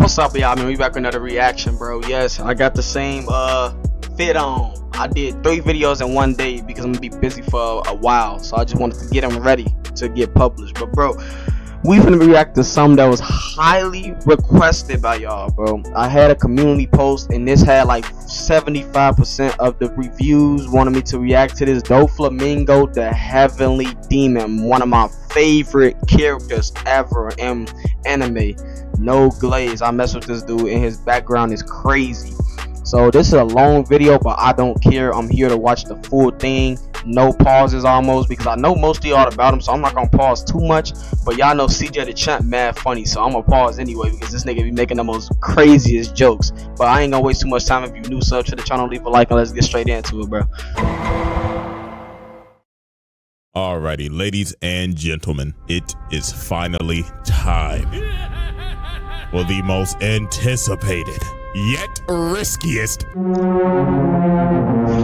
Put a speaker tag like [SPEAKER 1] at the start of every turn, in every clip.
[SPEAKER 1] What's up, y'all? Man, we back with another reaction, bro. Yes, I got the same fit on. I did 3 videos in one day because I'm gonna be busy for a while, so I just wanted to get them ready to get published. But bro, we finna react to something that was highly requested by y'all, bro. I had a community post and this had like 75% of the reviews wanted me to react to this Doflamingo, the Heavenly Demon, one of my favorite characters ever in anime. No glaze. I mess with this dude and his background is crazy. So this is a long video, but I don't care. I'm here to watch the full thing. No pauses almost, because I know most of y'all about him, so I'm not gonna pause too much. But y'all know CJ Dachamp mad funny, so I'm gonna pause anyway because this nigga be making the most craziest jokes. But I ain't gonna waste too much time. If you new, sub to the channel, leave a like, and let's get straight into it, bro.
[SPEAKER 2] Alrighty, ladies and gentlemen, it is finally time for the most anticipated yet riskiest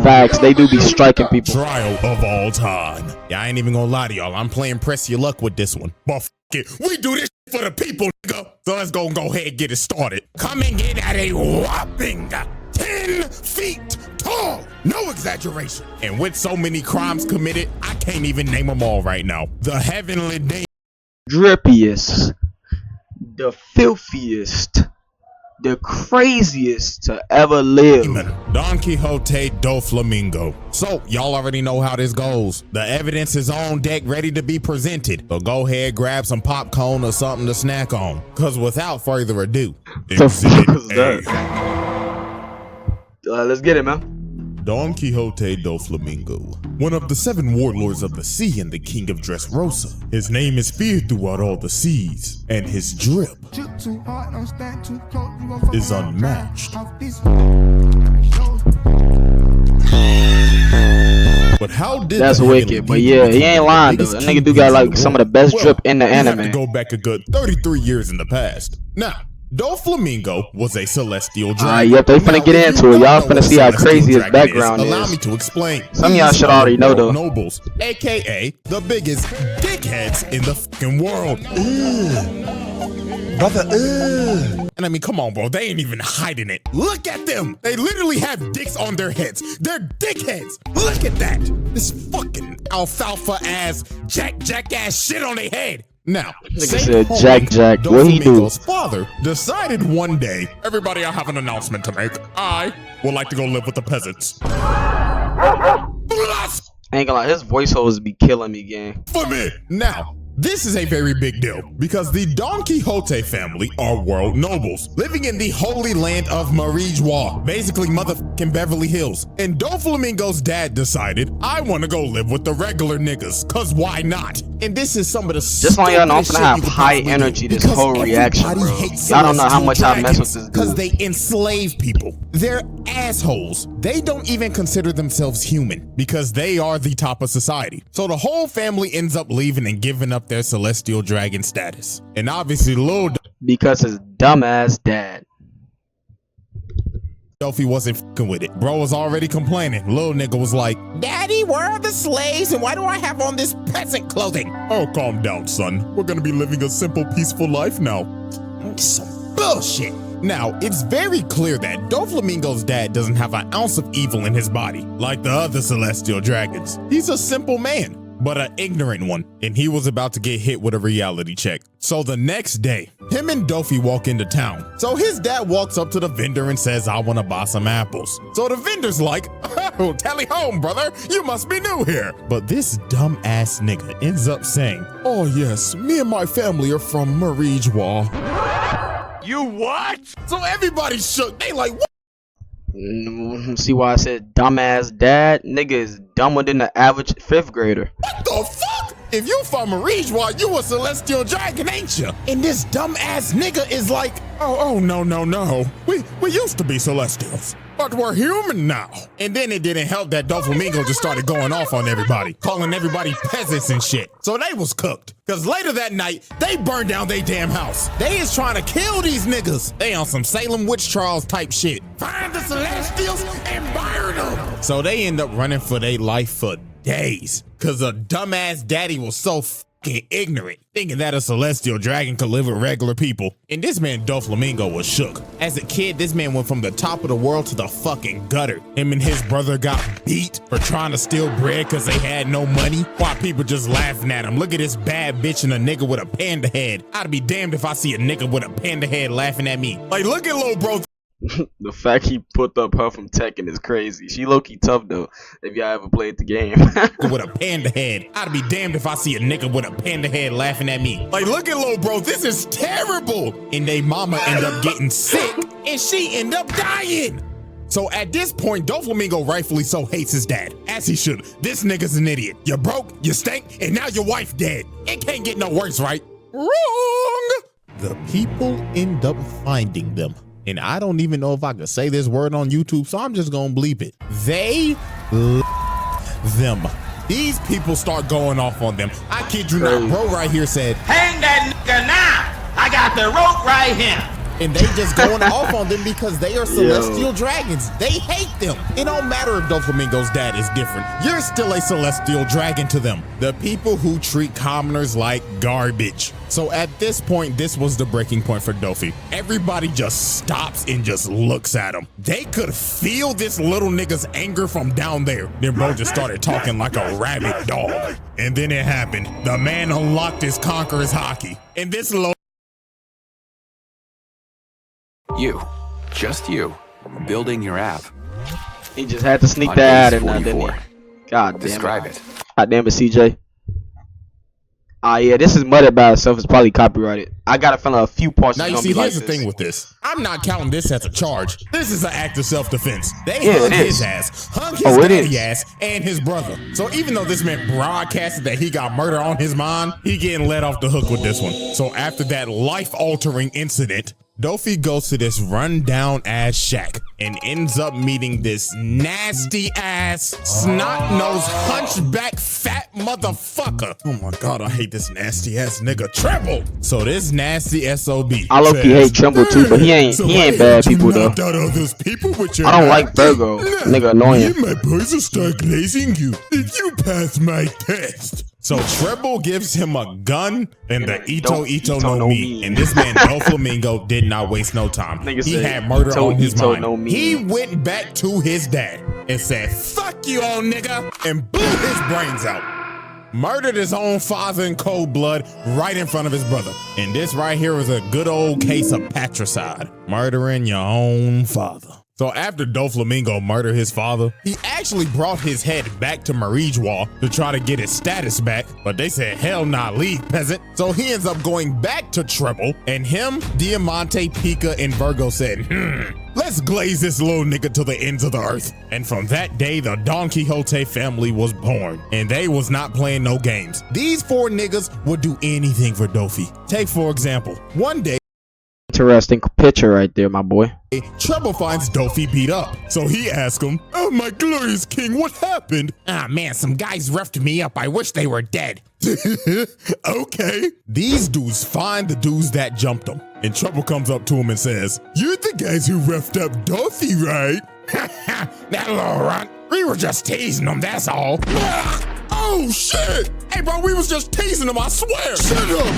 [SPEAKER 1] facts. They do be striking people.
[SPEAKER 2] Trial of all time. Yeah, I ain't even gonna lie to y'all. I'm playing press your luck with this one. But f it, we do this for the people, nigga. So let's go ahead and get it started. Coming in at a whopping 10 feet tall. No exaggeration. And with so many crimes committed, I can't even name them all right now. The Heavenly Demon.
[SPEAKER 1] Drippiest. The filthiest. The craziest to ever live.
[SPEAKER 2] Don Quixote Doflamingo. So y'all already know how this goes. The evidence is on deck, ready to be presented. So go ahead, grab some popcorn or something to snack on. Cause without further ado, Exhibit A.
[SPEAKER 1] Let's get it, man.
[SPEAKER 2] Don Quixote Doflamingo, one of the 7 warlords of the sea and the king of Dressrosa. His name is feared throughout all the seas, and his drip is unmatched. But how did
[SPEAKER 1] that's wicked? But yeah, he ain't lying though. That nigga do got like some of the best drip in the anime.
[SPEAKER 2] Have to go back a good 33 years in the past. Now, Doflamingo was a celestial dragon.
[SPEAKER 1] Yep, they finna get into it. Y'all finna see how crazy his background is.
[SPEAKER 2] Allow me to explain.
[SPEAKER 1] Some of y'all should already know though.
[SPEAKER 2] Nobles, aka the biggest dickheads in the fucking world. Brother, and I mean, come on, bro. They ain't even hiding it. Look at them. They literally have dicks on their heads. They're dickheads. Look at that. This fucking alfalfa ass, jack ass shit on their head. Now,
[SPEAKER 1] said Jack, what he do?
[SPEAKER 2] Father decided one day, everybody, I have an announcement to make. I would like to go live with the peasants.
[SPEAKER 1] I ain't gonna lie, his voiceovers be killing me, gang.
[SPEAKER 2] For me. Now, this is a very big deal because the Don Quixote family are world nobles living in the holy land of Marijois, basically motherfucking Beverly Hills. And Doflamingo's dad decided, I want to go live with the regular niggas, cause why not? And this is some of the
[SPEAKER 1] just so y'all know, I'm gonna have high energy this whole reaction, bro. Y'all don't know how much I mess with this dude.
[SPEAKER 2] Because they enslave people. They're assholes. They don't even consider themselves human because they are the top of society. So the whole family ends up leaving and giving up their celestial dragon status. And obviously Lil
[SPEAKER 1] because his dumbass dad
[SPEAKER 2] Dofi wasn't fucking with it. Bro was already complaining. Lil nigga was like, Daddy, where are the slaves and why do I have on this peasant clothing? Oh, calm down, son. We're gonna be living a simple, peaceful life now. Some bullshit. Now, it's very clear that Doflamingo's dad doesn't have an ounce of evil in his body, like the other celestial dragons. He's a simple man, but an ignorant one, and he was about to get hit with a reality check. So the next day, him and Dofi walk into town. So his dad walks up to the vendor and says, I want to buy some apples. So the vendor's like, oh, tally home, brother, you must be new here. But this dumb ass nigga ends up saying, oh yes, me and my family are from Marijois. You what? So everybody shook. They like, what?
[SPEAKER 1] See why I said dumbass dad? Nigga is dumber than the average 5th grader.
[SPEAKER 2] What the fuck? If you from Marijois, you a celestial dragon, ain't you? And this dumbass nigga is like, oh no. We used to be celestials, but we're human now. And then it didn't help that Doflamingo just started going off on everybody, calling everybody peasants and shit. So they was cooked. Cause later that night, they burned down their damn house. They is trying to kill these niggas. They on some Salem witch trials type shit. Find the celestials and burn them. So they end up running for their life for days. Cause a dumbass daddy was so ignorant, thinking that a celestial dragon could live with regular people. And this man Doflamingo was shook. As a kid, this man went from the top of the world to the fucking gutter. Him and his brother got beat for trying to steal bread because they had no money, while people just laughing at him. Look at this bad bitch and a nigga with a panda head. I'd be damned if I see a nigga with a panda head laughing at me. Like, look at Lil Bro.
[SPEAKER 1] The fact he put up her from Tekken is crazy. She low-key tough though, if y'all ever played the game.
[SPEAKER 2] With a panda head. I'd be damned if I see a nigga with a panda head laughing at me. Like, look at Lil Bro, this is terrible. And they mama end up getting sick and she end up dying. So at this point, Doflamingo rightfully so hates his dad, as he should. This nigga's an idiot. You broke, you stink, and now your wife dead. It can't get no worse, right? Wrong. The people end up finding them. And I don't even know if I could say this word on YouTube, so I'm just gonna bleep it. They them. These people start going off on them. I kid you not, bro right here said,
[SPEAKER 3] "Hang that nigga now! I got the rope right here!"
[SPEAKER 2] And they just going off on them because they are celestial dragons. They hate them. It don't matter if Doflamingo's dad is different. You're still a celestial dragon to them. The people who treat commoners like garbage. So at this point, this was the breaking point for Dofi. Everybody just stops and just looks at him. They could feel this little nigga's anger from down there. Then bro just started talking like a rabid dog. And then it happened. The man unlocked his conqueror's hockey. And this little
[SPEAKER 4] just you, building your app.
[SPEAKER 1] He just had to sneak that in there, didn't he? God damn it.
[SPEAKER 4] Describe it.
[SPEAKER 1] God damn it, CJ. Yeah, this is mudded by itself. It's probably copyrighted. I got a feeling a few parts.
[SPEAKER 2] Now you see, here's the thing with this. I'm not counting this as a charge. This is an act of self-defense. They hung his ass, hung his daddy ass, and his brother. So even though this man broadcasted that he got murder on his mind, he getting let off the hook with this one. So after that life-altering incident, Dofi goes to this rundown ass shack and ends up meeting this nasty ass, snot-nosed, hunchback, fat motherfucker. Oh my God, I hate this nasty ass nigga, Tremble. So this nasty SOB.
[SPEAKER 1] I low-key hate Tremble too, but he ain't bad people though. I don't like Virgo, nigga annoying.
[SPEAKER 2] My boys will start glazing you if you pass my test. So Treble gives him a gun and the Ito no me. And this man Doflamingo did not waste no time. He had murder on his mind. He went back to his dad and said, "Fuck you, old nigga," and blew his brains out. Murdered his own father in cold blood right in front of his brother. And this right here is a good old case of patricide. Murdering your own father. So after Doflamingo murdered his father, he actually brought his head back to Marijwa to try to get his status back, but they said, hell nah, leave, peasant. So he ends up going back to Treble, and him, Diamante, Pika, and Virgo said, let's glaze this little nigga to the ends of the earth. And from that day, the Don Quixote family was born, and they was not playing no games. These four niggas would do anything for Dofi. Take, for example, one day,
[SPEAKER 1] interesting picture right there, my boy.
[SPEAKER 2] Treble finds Dofi beat up. So he asks him, "Oh my glorious king, what happened?" "Ah man, some guys roughed me up. I wish they were dead." Okay. These dudes find the dudes that jumped them. And Treble comes up to him and says, "You're the guys who roughed up Dofi, right?" "That little runt. We were just teasing him, that's all." "Oh shit. Hey bro, we was just teasing him, I swear." "Shut up."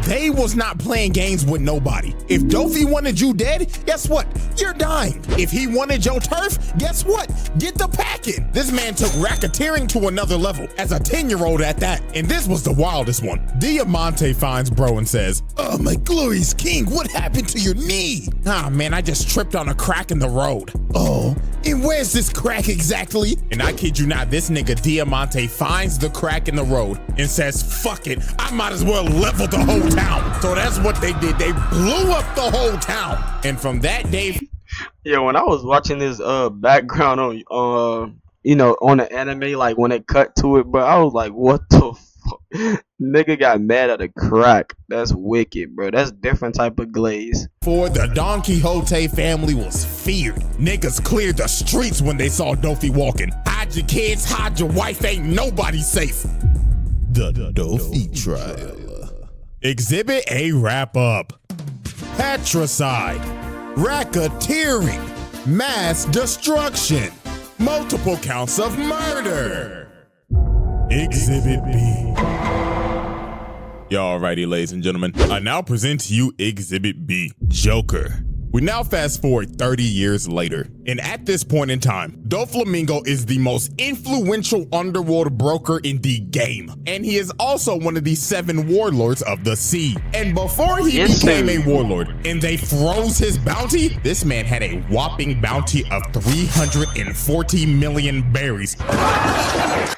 [SPEAKER 2] They was not playing games with nobody. If Dofi wanted you dead, guess what? You're dying. If he wanted your turf, guess what? Get the packing. This man took racketeering to another level, as a 10-year-old at that. And this was the wildest one. Diamante finds bro and says, "Oh my glorious king, what happened to your knee?" "Ah man, I just tripped on a crack in the road." "Oh, and where's this crack exactly?" And I kid you not, this nigga Diamante finds the crack in the road and says, "Fuck it, I might as well level the whole town." So that's what they did. They blew up the whole town. And from that day,
[SPEAKER 1] yeah, when I was watching this background on on the anime, like when it cut to it, bro, I was like, what the fuck? Nigga got mad at a crack. That's wicked, bro. That's different type of glaze.
[SPEAKER 2] For the Don Quixote family was feared. Niggas cleared the streets when they saw Dofi walking. Hide your kids, hide your wife, ain't nobody safe. The Dofi trial. Exhibit A wrap up. Patricide, racketeering, mass destruction, multiple counts of murder. Exhibit B. Alrighty, ladies and gentlemen, I now present to you Exhibit B, Joker. We now fast forward 30 years later, and at this point in time, Doflamingo is the most influential underworld broker in the game, and he is also one of the 7 warlords of the sea. And before he became a warlord and they froze his bounty, this man had a whopping bounty of 340 million berries.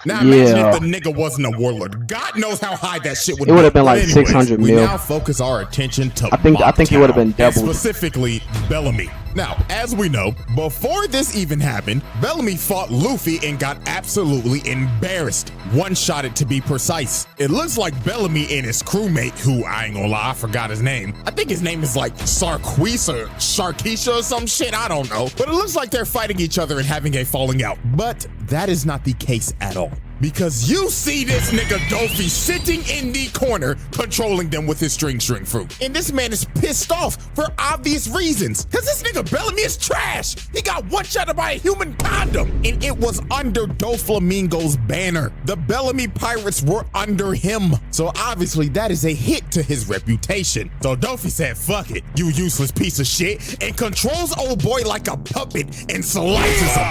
[SPEAKER 2] Now imagine if the nigga wasn't a warlord. God knows how high that shit would be.
[SPEAKER 1] It would have been like 600 mil.
[SPEAKER 2] We now focus our attention to
[SPEAKER 1] I think it would have been doubled.
[SPEAKER 2] Specifically Bellamy. Now, as we know, before this even happened, Bellamy fought Luffy and got absolutely embarrassed. One-shotted to be precise. It looks like Bellamy and his crewmate, who I ain't gonna lie, I forgot his name. I think his name is like Sarquis or Sharkeisha or some shit, I don't know. But it looks like they're fighting each other and having a falling out. But that is not the case at all. Because you see this nigga Dofi sitting in the corner, controlling them with his string fruit. And this man is pissed off for obvious reasons. Cause this nigga Bellamy is trash. He got one-shotted by a human condom. And it was under Doflamingo's banner. The Bellamy pirates were under him. So obviously that is a hit to his reputation. So Dofi said, fuck it, you useless piece of shit, and controls old boy like a puppet and slices him.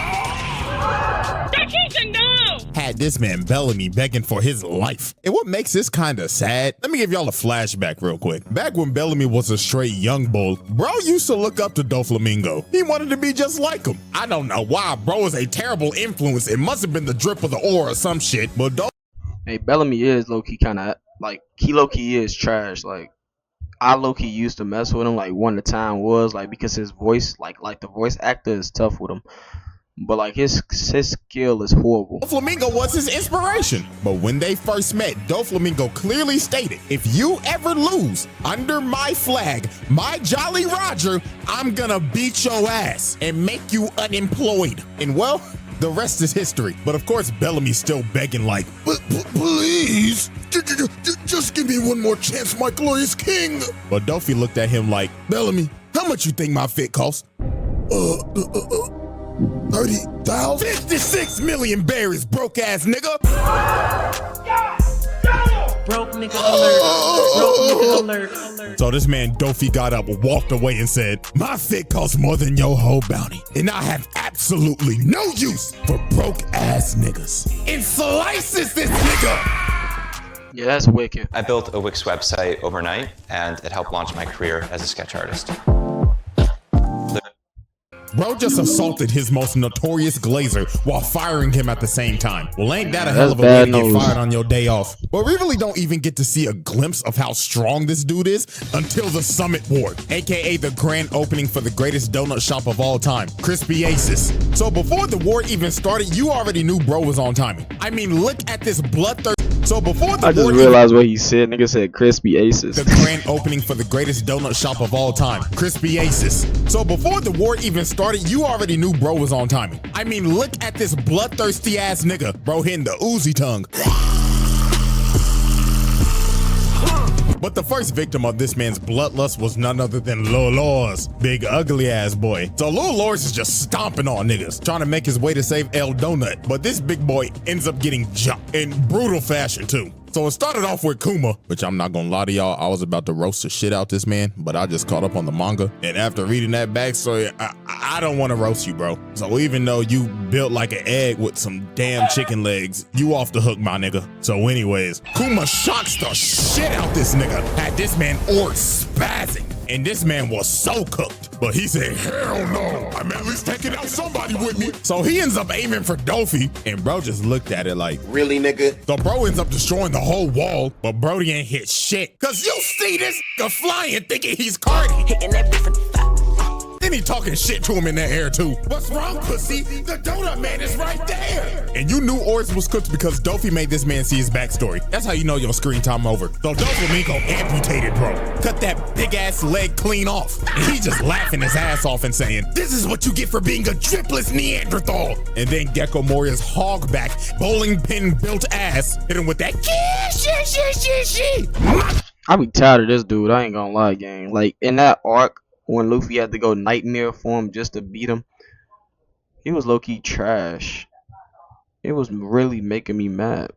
[SPEAKER 2] Had this man Bellamy begging for his life. And what makes this kinda sad, let me give y'all a flashback real quick. Back when Bellamy was a straight young bull, bro used to look up to Doflamingo. He wanted to be just like him. I don't know why, bro is a terrible influence. It must have been the drip of the ore or some shit, but
[SPEAKER 1] hey, Bellamy is low-key kinda, like, he low-key is trash. Like, I low-key used to mess with him, like, one of the time was, like, because his voice, like the voice actor is tough with him. But like his skill is horrible.
[SPEAKER 2] Doflamingo was his inspiration. But when they first met, Doflamingo clearly stated, if you ever lose under my flag, my Jolly Roger, I'm gonna beat your ass and make you unemployed. And well, the rest is history. But of course, Bellamy's still begging like, please, just give me one more chance, my glorious king. But Dofi looked at him like, Bellamy, how much you think my fit costs? 30,000? 56 million berries, broke ass nigga.
[SPEAKER 5] Broke nigga alert. Broke nigga alert.
[SPEAKER 2] So this man Dofi got up, walked away and said, my fit costs more than your whole bounty. And I have absolutely no use for broke ass niggas. And slices this nigga.
[SPEAKER 1] Yeah, that's wicked.
[SPEAKER 6] I built a Wix website overnight and it helped launch my career as a sketch artist.
[SPEAKER 2] Bro just assaulted his most notorious glazer while firing him at the same time. Well, ain't that a hell of a way to get fired on your day off? But we really don't even get to see a glimpse of how strong this dude is until the Summit Ward, aka the grand opening for the greatest donut shop of all time, Crispy Aces. So before the war even started, you already knew bro was on timing. I mean, look at this bloodthirst. So before the
[SPEAKER 1] I just realized what he said. Nigga said Crispy Aces.
[SPEAKER 2] The grand opening for the greatest donut shop of all time, Crispy Aces. So before the war even started, you already knew bro was on timing. I mean, look at this bloodthirsty ass nigga. Bro hitting the Uzi tongue. But the first victim of this man's bloodlust was none other than Lil Lors, big ugly ass boy. So Lil Lors is just stomping on niggas, trying to make his way to save El Donut. But this big boy ends up getting jumped in brutal fashion too. So it started off with Kuma, which I'm not gonna lie to y'all, I was about to roast the shit out this man, but I just caught up on the manga. And after reading that backstory, I don't wanna roast you, bro. So even though you built like an egg with some damn chicken legs, you off the hook, my nigga. So anyways, Kuma shocks the shit out this nigga, had this man or spazzing. And this man was so cooked. But he said, hell no, I'm at least taking out somebody with me. So he ends up aiming for Dofi, and bro just looked at it like, really, nigga? So bro ends up destroying the whole wall, but Brody ain't hit shit. Cause you see this nigga flying thinking he's Cardi. Hitting that different. Then he talking shit to him in the air too. What's wrong, pussy? The donut man is right there. And you knew Oris was cooked because Dofi made this man see his backstory. That's how you know your screen time over. So Doflamingo amputated bro. Cut that big ass leg clean off. And he just laughing his ass off and saying, this is what you get for being a dripless Neanderthal. And then Gecko Moria's hogback, bowling pin built ass hit him with that
[SPEAKER 1] I be tired of this dude, I ain't gonna lie, gang. Like in that arc, when Luffy had to go nightmare form just to beat him, he was low-key trash. It was really making me mad.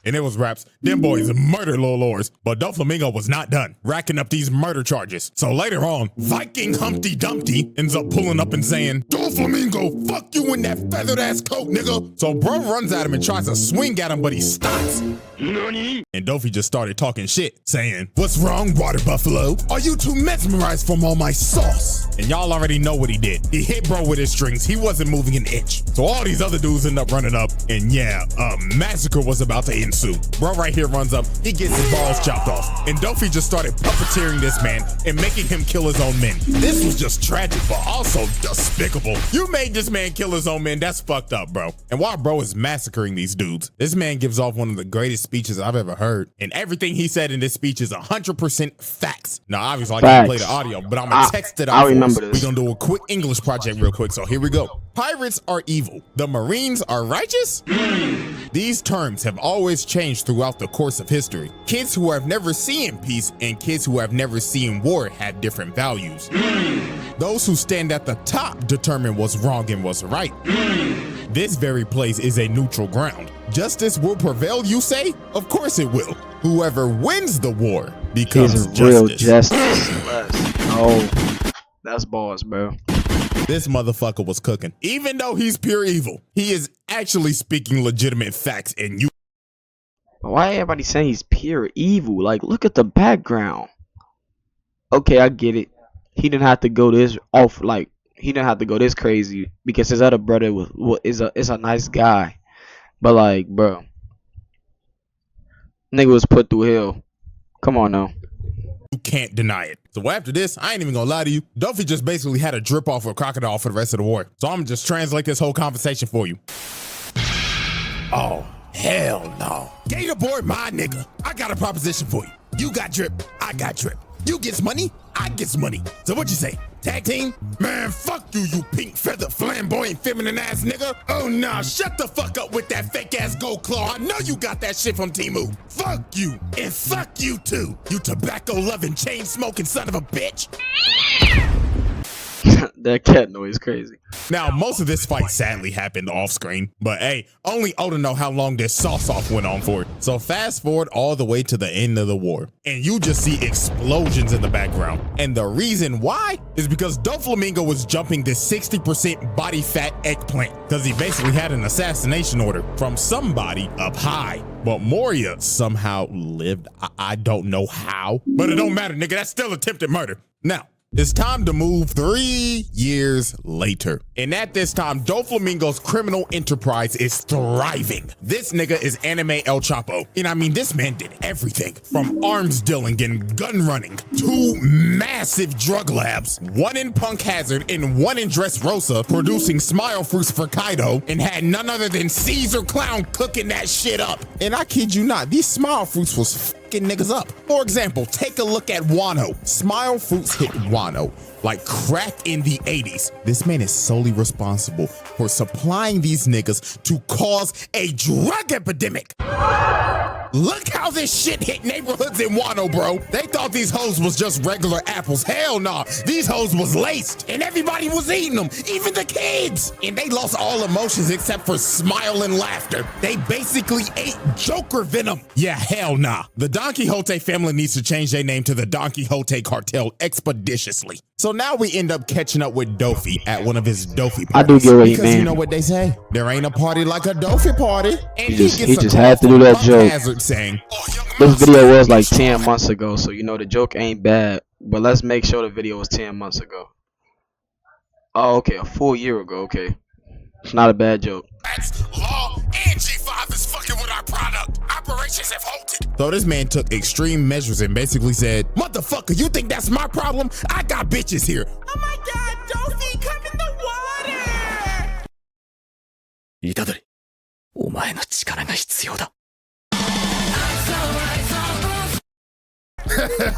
[SPEAKER 2] And it was raps. Them boys murdered Lil Lors, but Doflamingo was not done, racking up these murder charges. So later on, Viking Humpty Dumpty ends up pulling up and saying, Doflamingo, fuck you in that feathered ass coat, nigga. So bro runs at him and tries to swing at him, but he stops. And Dofi just started talking shit, saying, what's wrong, water buffalo? Are you too mesmerized from all my sauce? And y'all already know what he did. He hit bro with his strings. He wasn't moving an inch. So all these other dudes end up running up, and yeah, a massacre was about to ensue. Bro right here runs up, he gets his balls chopped off. And Dofi just started puppeteering this man and making him kill his own men. This was just tragic, but also despicable. You made this man kill his own men. That's fucked up, bro. And while bro is massacring these dudes, this man gives off one of the greatest speeches I've ever heard. And everything he said in this speech is 100% facts. Now, obviously, I can't play the audio, but I'm gonna text it out.
[SPEAKER 1] I remember this.
[SPEAKER 2] We're gonna do a quick English project real quick, so here we go. Pirates are evil. The Marines are righteous? These terms have always changed throughout the course of history. Kids who have never seen peace and kids who have never seen war have different values. Those who stand at the top determine what's wrong and what's right. This very place is a neutral ground. Justice will prevail, you say? Of course it will. Whoever wins the war becomes
[SPEAKER 1] real
[SPEAKER 2] justice.
[SPEAKER 1] Oh, that's balls, bro.
[SPEAKER 2] This motherfucker was cooking. Even though he's pure evil, he is actually speaking legitimate facts, and you.
[SPEAKER 1] Why everybody saying he's pure evil? Like, look at the background. Okay, I get it. He didn't have to go this off. Like, he didn't have to go this crazy because his other brother is a nice guy. But like, bro, nigga was put through hell. Come on now.
[SPEAKER 2] You can't deny it. So after this, I ain't even gonna lie to you. Dofi just basically had a drip off of a crocodile for the rest of the war. So I'm gonna just translate this whole conversation for you. Oh, hell no. Gator boy, my nigga. I got a proposition for you. You got drip, I got drip. You gets money, I gets money. So what you say? Tag team? Man, fuck you, you pink feather flamboyant feminine ass nigga. Oh nah, shut the fuck up with that fake ass gold claw. I know you got that shit from Temu. Fuck you, and fuck you too. You tobacco loving, chain smoking son of a bitch.
[SPEAKER 1] That cat noise crazy.
[SPEAKER 2] Now, most of this fight sadly happened off screen, but hey, only Oda know how long this sauce-off went on for. So fast forward all the way to the end of the war, and you just see explosions in the background. And the reason why is because Doflamingo was jumping this 60% body fat eggplant, because he basically had an assassination order from somebody up high. But Moria somehow lived. I don't know how, but it don't matter, nigga. That's still attempted murder. Now, it's time to move 3 years later. And at this time, Doflamingo's criminal enterprise is thriving. This nigga is anime El Chapo. And I mean, this man did everything from arms dealing and gun running, 2 massive drug labs, 1 in Punk Hazard and 1 in Dressrosa, producing smile fruits for Kaido, and had none other than Caesar Clown cooking that shit up. And I kid you not, these smile fruits was fucking niggas up. For example, take a look at Wano. Smile fruits hit Wano like crack in the 80s. This man is solely responsible for supplying these niggas to cause a drug epidemic. Look how this shit hit neighborhoods in Wano, bro. They thought these hoes was just regular apples. Hell nah. These hoes was laced and everybody was eating them, even the kids. And they lost all emotions except for smile and laughter. They basically ate Joker venom. Yeah, hell nah. The Don Quixote family needs to change their name to the Don Quixote cartel expeditiously. So now we end up catching up with Dofi at one of his Dofi parties.
[SPEAKER 1] I do get what he
[SPEAKER 2] because
[SPEAKER 1] mean.
[SPEAKER 2] You know what they say? There ain't a party like a Dofi party. And
[SPEAKER 1] He just had to do that joke.
[SPEAKER 2] Saying,
[SPEAKER 1] this video was like 10 months ago, so you know the joke ain't bad. But let's make sure the video was 10 months ago. Oh, okay, a full year ago. Okay, it's not a bad joke.
[SPEAKER 2] Law and G5 is fucking with our product. Operations have halted. So this man took extreme measures and basically said, motherfucker, you think that's my problem? I got bitches here. Oh my god, Dofi, come in the water.
[SPEAKER 7] 虎杖、お前の力が必要だ。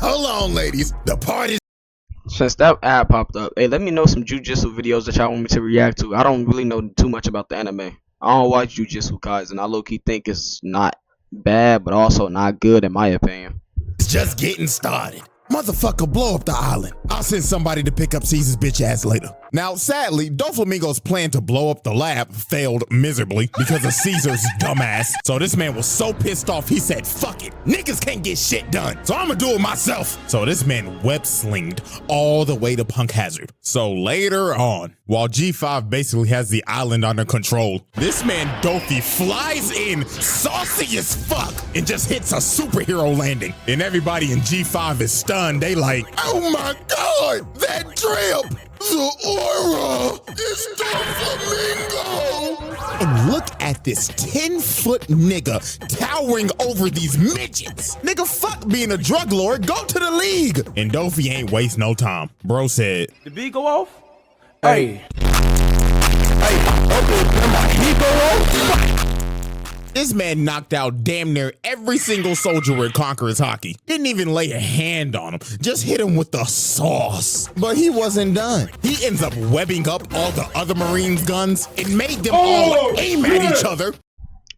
[SPEAKER 2] Hold on, ladies. The party.
[SPEAKER 1] Since that ad popped up, hey, let me know some jujitsu videos that y'all want me to react to. I don't really know too much about the anime. I don't watch Jujutsu Kaisen. I low-key think it's not bad, but also not good in my opinion.
[SPEAKER 2] It's just getting started. Motherfucker, blow up the island. I'll send somebody to pick up Caesar's bitch ass later. Now, sadly, Doflamingo's plan to blow up the lab failed miserably because of Caesar's dumbass. So this man was so pissed off, he said, fuck it, niggas can't get shit done, so I'ma do it myself. So this man web-slinged all the way to Punk Hazard. So later on, while G5 basically has the island under control, this man Dofi flies in saucy as fuck and just hits a superhero landing. And everybody in G5 is stunned. They like, oh my God, that drip! The aura is Doflamingo! And look at this 10-foot nigga towering over these midgets. Nigga, fuck being a drug lord, go to the league. And Dofi ain't waste no time. Bro said,
[SPEAKER 3] The beat go off?
[SPEAKER 7] Hey.
[SPEAKER 2] this man knocked out damn near every single soldier in Conqueror's Hockey. Didn't even lay a hand on him, just hit him with the sauce. But he wasn't done. He ends up webbing up all the other Marines' guns and made them all aim at each other.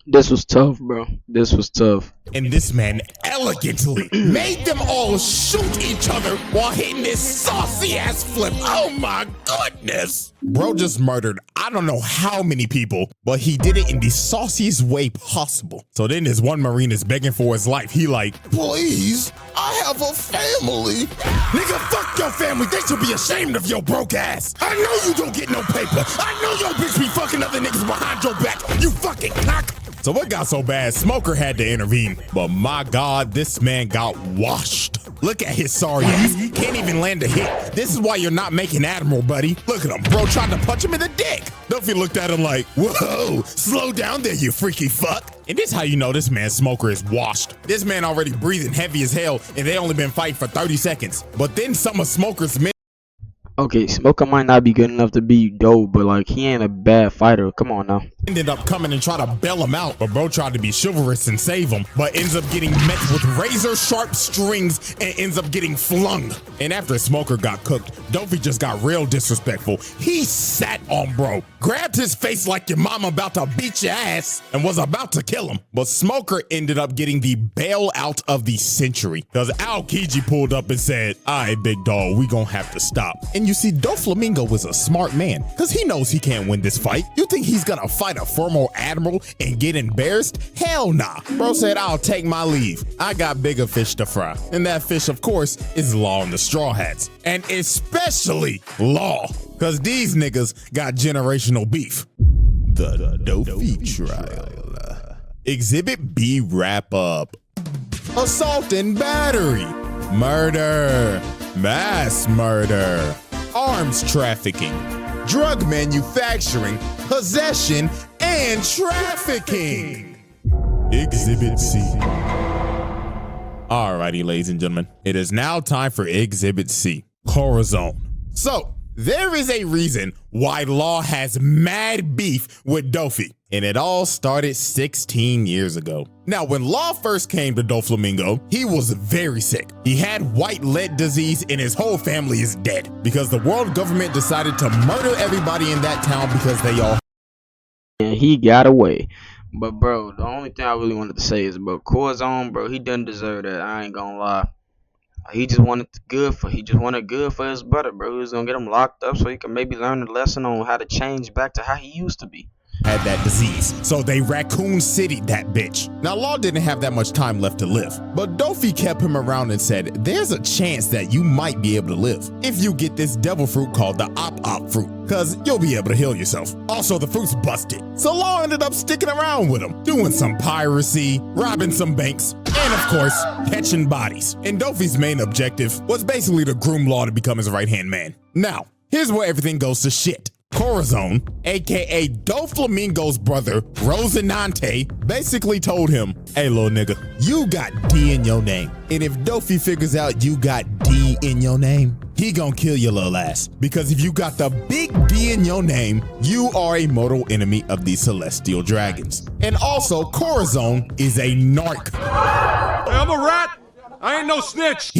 [SPEAKER 1] This was tough, bro. This was tough.
[SPEAKER 2] And this man elegantly made them all shoot each other while hitting this saucy ass flip. Oh my goodness. Bro just murdered I don't know how many people, but he did it in the sauciest way possible. So then this one Marine is begging for his life. He like, please, I have a family. Nigga, fuck your family. They should be ashamed of your broke ass. I know you don't get no paper. I know your bitch be fucking other niggas behind your back. You fucking cock. So what got so bad, Smoker had to intervene. But my God, this man got washed. Look at his sorry ass. Can't even land a hit. This is why you're not making Admiral, buddy. Look at him. Bro tried to punch him in the dick. Duffy looked at him like, whoa, slow down there, you freaky fuck. And this how you know this man Smoker is washed. This man already breathing heavy as hell, and they only been fighting for 30 seconds. But then some of Smoker's men.
[SPEAKER 1] Okay, Smoker might not be good enough to be dope, but like he ain't a bad fighter. Come on now.
[SPEAKER 2] Ended up coming and try to bail him out, but bro tried to be chivalrous and save him, but ends up getting met with razor sharp strings and ends up getting flung. And after Smoker got cooked, Dofi just got real disrespectful. He sat on bro, grabbed his face like your mama about to beat your ass, and was about to kill him. But Smoker ended up getting the bailout of the century, because Al Kiji pulled up and said, all right, big dog, we gonna have to stop. And you see, Doflamingo was a smart man, because he knows he can't win this fight. You think he's gonna fight a former admiral and get embarrassed? Hell nah. Bro said, I'll take my leave. I got bigger fish to fry. And that fish, of course, is Law and the Straw Hats. And especially Law, because these niggas got generational beef. The Dofi trial. Exhibit B wrap up. Assault and battery. Murder. Mass murder. Arms trafficking, drug manufacturing, possession, and trafficking. Exhibit C. Alrighty, ladies and gentlemen, it is now time for Exhibit C, Corazon. So, there is a reason why Law has mad beef with Dofi, and it all started 16 years ago. Now, when Law first came to Doflamingo, he was very sick. He had white lead disease and his whole family is dead because the world government decided to murder everybody in that town because they all.
[SPEAKER 1] And he got away. But bro, the only thing I really wanted to say is, bro, Corazon, bro, he doesn't deserve that. I ain't gonna lie. He just wanted good for his brother, bro. He was gonna get him locked up so he can maybe learn a lesson on how to change back to how he used to be.
[SPEAKER 2] Had that disease, so they Raccoon City'd that bitch. Now, Law didn't have that much time left to live, but Dofi kept him around and said, there's a chance that you might be able to live if you get this devil fruit called the Op fruit, cause you'll be able to heal yourself. Also, the fruit's busted, so Law ended up sticking around with him, doing some piracy, robbing some banks, and of course, catching bodies. And Dofi's main objective was basically to groom Law to become his right-hand man. Now, here's where everything goes to shit. Corazon, aka Doflamingo's brother, Rosinante, basically told him, hey little nigga, you got D in your name. And if Dofi figures out you got D in your name, he gonna kill your little ass. Because if you got the big D in your name, you are a mortal enemy of the celestial dragons. And also, Corazon is a narc.
[SPEAKER 3] Hey, I'm a rat. I ain't no snitch.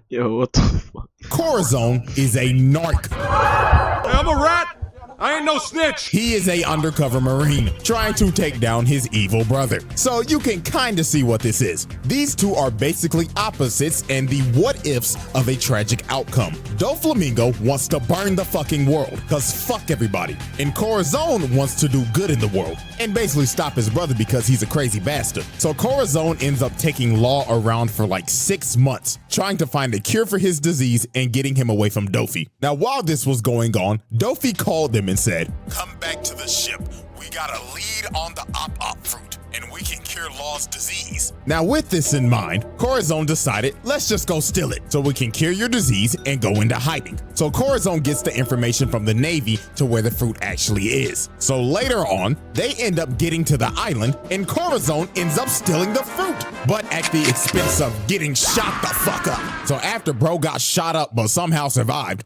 [SPEAKER 1] Yo, what the fuck?
[SPEAKER 2] Corazon is a narc.
[SPEAKER 3] Hey, I'm a rat.
[SPEAKER 8] I ain't no snitch.
[SPEAKER 2] He is a undercover Marine trying to take down his evil brother. So you can kind of see what this is. These two are basically opposites and the what ifs of a tragic outcome. Doflamingo wants to burn the fucking world, cause fuck everybody. And Corazon wants to do good in the world and basically stop his brother because he's a crazy bastard. So Corazon ends up taking Law around for like 6 months, trying to find a cure for his disease and getting him away from Dofi. Now, while this was going on, Dofi called them and said, "Come back to the ship. We got a lead on the op fruit, and we can cure Law's disease." Now, with this in mind, Corazon decided, let's just go steal it so we can cure your disease and go into hiding. So Corazon gets the information from the Navy to where the fruit actually is. So later on, they end up getting to the island and Corazon ends up stealing the fruit, but at the expense of getting shot the fuck up. So after bro got shot up but somehow survived,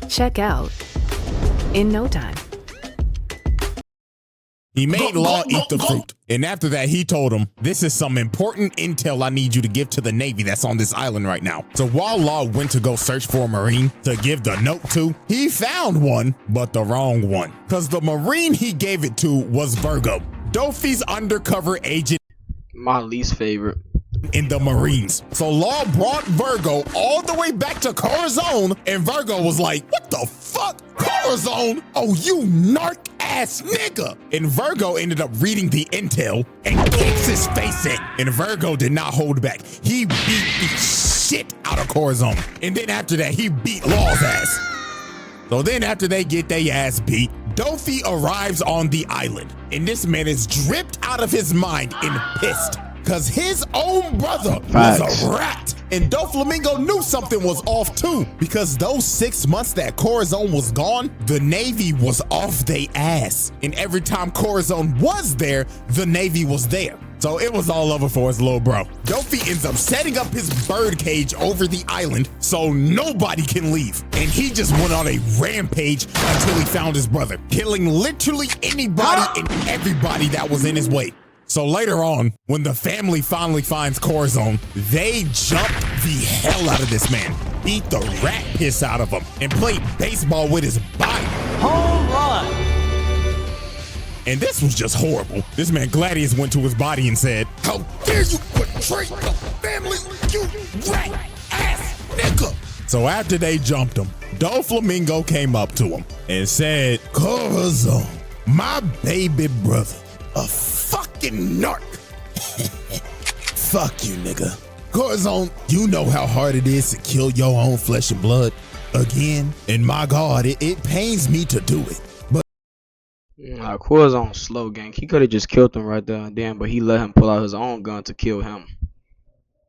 [SPEAKER 9] check out in no time.
[SPEAKER 2] he made Law eat the fruit. And after that, he told him, this is some important intel I need you to give to the Navy that's on this island right now. So while Law went to go search for a Marine to give the note to, he found one, but the wrong one. Because the Marine he gave it to was Virgo, Dofi's undercover agent.
[SPEAKER 1] My least favorite.
[SPEAKER 2] In the Marines. So Law brought Virgo all the way back to Corazon, and Virgo was like, what the fuck? Corazon? Oh, you narc ass nigga. And Virgo ended up reading the intel and kicks his face in. And Virgo did not hold back. He beat the shit out of Corazon. And then after that, he beat Law's ass. So then after they get their ass beat, Dofi arrives on the island. And this man is dripped out of his mind and pissed. Cause his own brother was a rat. And Doflamingo knew something was off too, because those 6 months that Corazon was gone, the Navy was off they ass. And every time Corazon was there, the Navy was there. So it was all over for his little bro. Dofi ends up setting up his bird cage over the island so nobody can leave. And he just went on a rampage until he found his brother, killing literally anybody and everybody that was in his way. So later on, when the family finally finds Corazon, they jumped the hell out of this man, beat the rat piss out of him, and played baseball with his body.
[SPEAKER 3] Home run.
[SPEAKER 2] And this was just horrible. This man Gladius went to his body and said, how dare you betray the family, you rat ass nigga. So after they jumped him, Doflamingo came up to him and said, Corazon, my baby brother, a fucking narc. Fuck you, nigga. Corazon, you know how hard it is to kill your own flesh and blood again. And my God, it pains me to do it. But
[SPEAKER 1] Corazon slow, gang. He could have just killed him right there and then, but he let him pull out his own gun to kill him.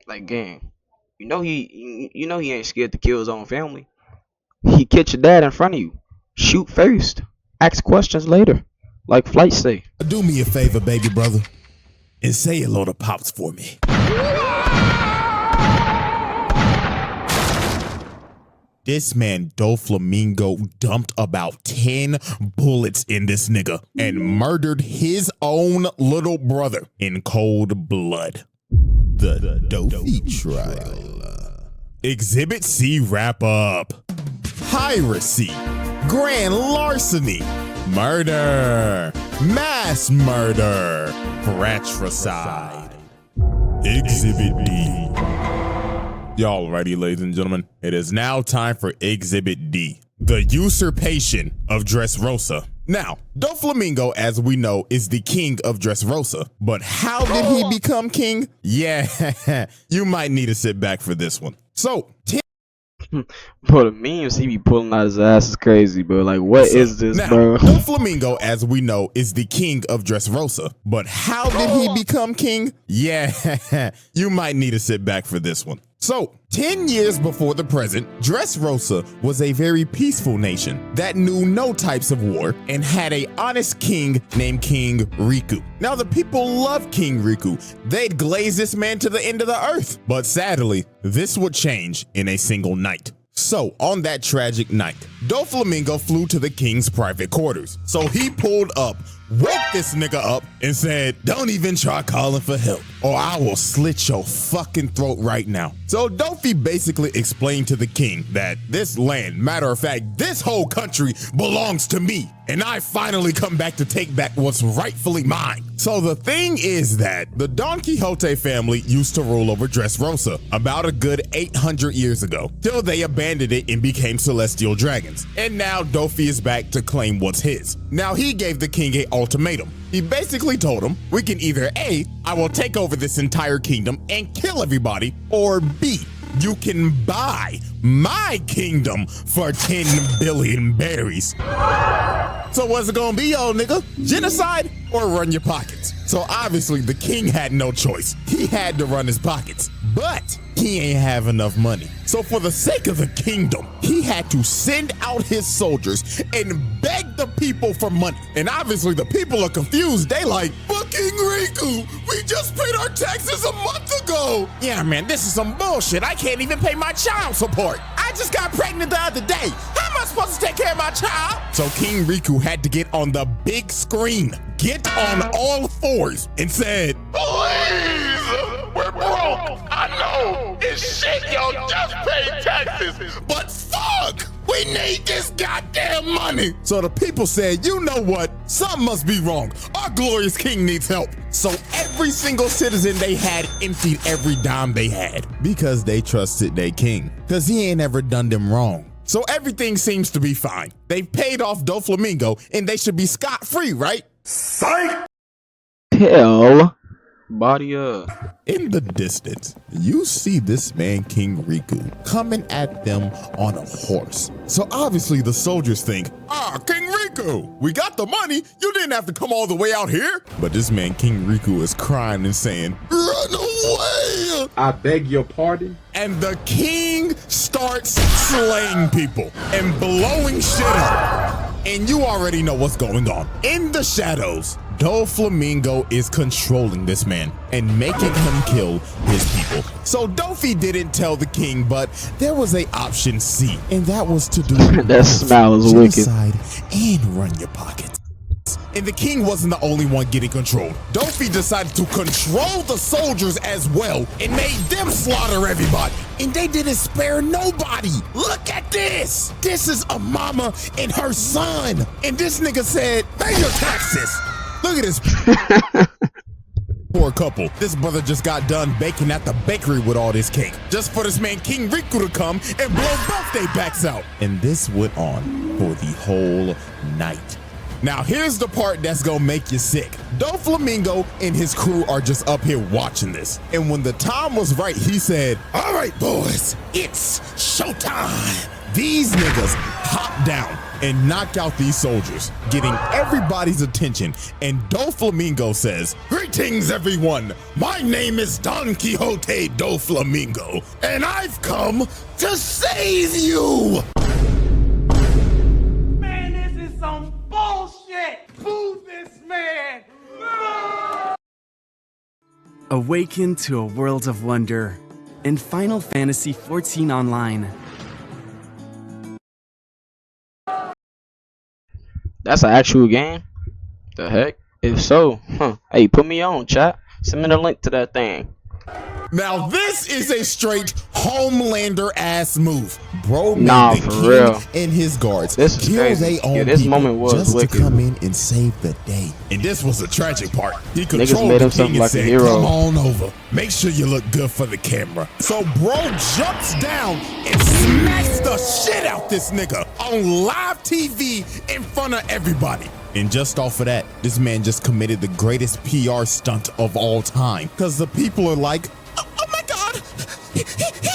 [SPEAKER 1] Like, gang, you know he ain't scared to kill his own family. He catch your dad in front of you. Shoot first. Ask questions later. Like Flight say.
[SPEAKER 2] Do me a favor, baby brother, and say hello to Pops for me. This man Doflamingo dumped about 10 bullets in this nigga and murdered his own little brother in cold blood. The Dofi trial. Exhibit C wrap up. Piracy, grand larceny, murder, mass murder, fratricide. Exhibit D. Y'all ready, ladies and gentlemen? It is now time for Exhibit D, the usurpation of Dressrosa. Now, Doflamingo, as we know, is the king of Dressrosa, but how did he become king? Yeah, you might need to sit back for this one. So,
[SPEAKER 1] Bro, the memes he be pulling out his ass is crazy, bro. Like, what is this,
[SPEAKER 2] now,
[SPEAKER 1] bro?
[SPEAKER 2] Doflamingo, as we know, is the king of Dressrosa, but how did he become king? Yeah, you might need to sit back for this one. So, 10 years before the present, Dressrosa was a very peaceful nation that knew no types of war and had an honest king named King Riku. Now, the people loved King Riku. They'd glaze this man to the end of the earth. But sadly, this would change in a single night. So, on that tragic night, Doflamingo flew to the king's private quarters. So he pulled up, woke this nigga up, and said, "Don't even try calling for help, or I will slit your fucking throat right now." So Dofi basically explained to the king that this land, matter of fact, this whole country belongs to me, and I finally come back to take back what's rightfully mine. So the thing is that the Don Quixote family used to rule over Dressrosa about a good 800 years ago, till they abandoned it and became celestial dragons. And now Dofi is back to claim what's his. Now he gave the king an ultimatum. He basically told him, we can either A, I will take over this entire kingdom and kill everybody, or B, you can buy my kingdom for 10 billion berries. So what's it gonna be, old nigga? Genocide or run your pockets? So obviously the king had no choice. He had to run his pockets, but he ain't have enough money. So for the sake of the kingdom, he had to send out his soldiers and beg the people for money. And obviously the people are confused. They like, but King Riku, we just paid our taxes a month ago. Yeah, man, this is some bullshit. I can't even pay my child support. I just got pregnant the other day. How am I supposed to take care of my child? So King Riku had to get on the big screen, get on all fours, and said,
[SPEAKER 8] "Please, we're broke. I know it's shit, y'all just paid taxes, but fuck, we need this goddamn money."
[SPEAKER 2] So the people said, you know what? Something must be wrong. Our glorious king needs help. So every single citizen they had emptied every dime they had because they trusted their king, because he ain't ever done them wrong. So everything seems to be fine. They've paid off Doflamingo and they should be scot-free, right?
[SPEAKER 8] Psych!
[SPEAKER 1] Hell, body up.
[SPEAKER 2] In the distance, you see this man, King Riku, coming at them on a horse. So obviously the soldiers think, King Riku, we got the money. You didn't have to come all the way out here. But this man, King Riku, is crying and saying, "Run away!
[SPEAKER 10] I beg your pardon?"
[SPEAKER 2] And the king starts slaying people and blowing shit up. And you already know what's going on. In the shadows, Doflamingo is controlling this man and making him kill his people. So Dofi didn't tell the king, but there was a option C, and that was to do
[SPEAKER 1] that smile is
[SPEAKER 2] genocide and run your pockets. And the king wasn't the only one getting controlled. Dofi decided to control the soldiers as well and made them slaughter everybody. And they didn't spare nobody. Look at this. This is a mama and her son. And this nigga said, pay your taxes. Look at this. Poor couple. This brother just got done baking at the bakery with all this cake, just for this man King Riku to come and blow both their backs out. And this went on for the whole night. Now here's the part that's gonna make you sick. Doflamingo and his crew are just up here watching this. And when the time was right, he said, "All right, boys, it's showtime." These niggas hop down and knock out these soldiers, getting everybody's attention. And Doflamingo says, "Greetings, everyone. My name is Don Quixote Doflamingo, and I've come to save you."
[SPEAKER 3] Man, this is some bullshit. Boo this man.
[SPEAKER 5] Awaken to a world of wonder in Final Fantasy XIV Online.
[SPEAKER 1] That's an actual game? The heck? If so, hey, put me on, chat. Send me the link to that thing.
[SPEAKER 2] Now this is a straight Homelander ass move. Bro made
[SPEAKER 1] Nah,
[SPEAKER 2] the
[SPEAKER 1] for
[SPEAKER 2] king
[SPEAKER 1] real.
[SPEAKER 2] and his guards
[SPEAKER 1] This is
[SPEAKER 2] kill
[SPEAKER 1] crazy.
[SPEAKER 2] their own
[SPEAKER 1] Yeah, this
[SPEAKER 2] people
[SPEAKER 1] moment was
[SPEAKER 2] just
[SPEAKER 1] wicked.
[SPEAKER 2] to come in and save the day. And this was the tragic part. He controlled
[SPEAKER 1] made
[SPEAKER 2] the
[SPEAKER 1] himself
[SPEAKER 2] king and
[SPEAKER 1] like a
[SPEAKER 2] said,
[SPEAKER 1] hero.
[SPEAKER 2] "Come on over. Make sure you look good for the camera." So bro jumps down and smacks the shit out this nigga on live TV in front of everybody. And just off of that, this man just committed the greatest PR stunt of all time. Because the people are like, oh my God, he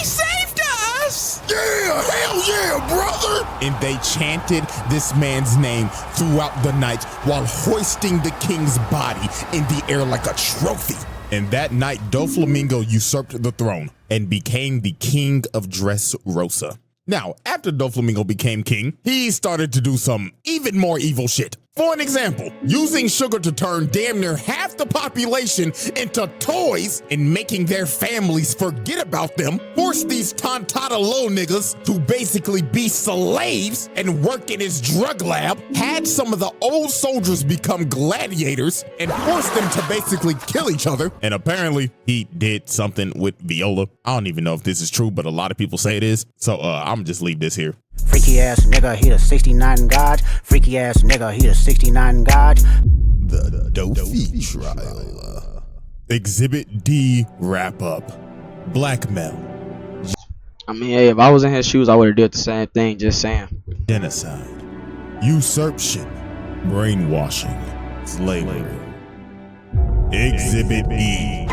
[SPEAKER 2] saved us! Yeah, hell yeah, brother! And they chanted this man's name throughout the night while hoisting the king's body in the air like a trophy. And that night, Doflamingo usurped the throne and became the king of Dressrosa. Now, after after Doflamingo became king, he started to do some even more evil shit. For an example, using sugar to turn damn near half the population into toys and making their families forget about them, forced these tontata low niggas to basically be slaves and work in his drug lab, had some of the old soldiers become gladiators, and forced them to basically kill each other. And apparently, he did something with Viola. I don't even know if this is true, but a lot of people say it is. So I'm just leave this here.
[SPEAKER 10] Freaky ass nigga, he the 69 God. Freaky ass nigga, he the 69 God.
[SPEAKER 2] The Dofi trial. Exhibit D wrap up. Blackmail.
[SPEAKER 1] I mean, hey, if I was in his shoes, I would have did the same thing. Just saying.
[SPEAKER 2] Genocide. Usurpation. Brainwashing. Slavery. Exhibit E.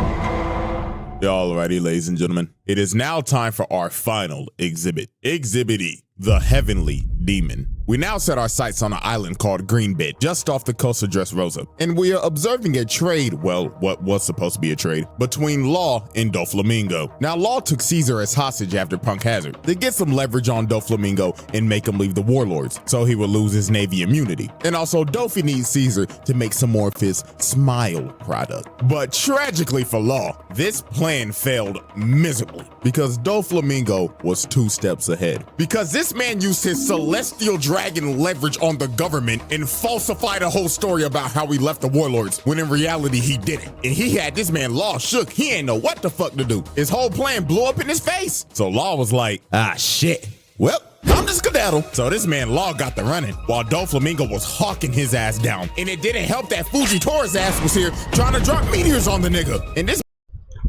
[SPEAKER 2] Alrighty, ladies and gentlemen, it is now time for our final exhibit. Exhibit E, the Heavenly Demon. We now set our sights on an island called Greenbed, just off the coast of Dressrosa, and we are observing a trade, well, what was supposed to be a trade, between Law and Doflamingo. Now, Law took Caesar as hostage after Punk Hazard to get some leverage on Doflamingo and make him leave the warlords, so he would lose his navy immunity. And also, Dofi needs Caesar to make some more of his smile product. But tragically for Law, this plan failed miserably because Doflamingo was 2 steps ahead. Because this man used his celestial dragon leverage on the government and falsified a whole story about how he left the warlords when in reality he didn't. And he had this man Law shook. He ain't know what the fuck to do. His whole plan blew up in his face. So Law was like, ah shit. Well, I'm just skedaddle. So this man Law got the running while Doflamingo was hawking his ass down. And it didn't help that Fujitora's ass was here trying to drop meteors on the nigga. And this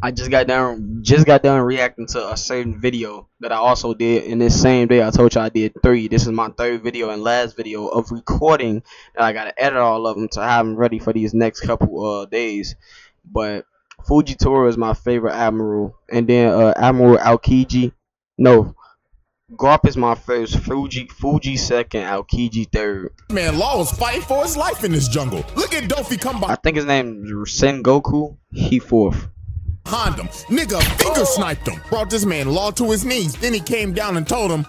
[SPEAKER 1] I just got done reacting to a certain video that I also did in this same day. I told you I did 3. This is my 3rd video and last video of recording, and I gotta edit all of them to have them ready for these next couple days. But Fujitora is my favorite admiral, and then Admiral Aokiji. No, Garp is my first, Fuji second, Aokiji third.
[SPEAKER 2] Man, Law was fighting for his life in this jungle. Look at Dofi come by.
[SPEAKER 1] I think his name is Sengoku. He 4th.
[SPEAKER 2] Behind him, nigga finger sniped him, brought this man Law to his knees. Then he came down and told him,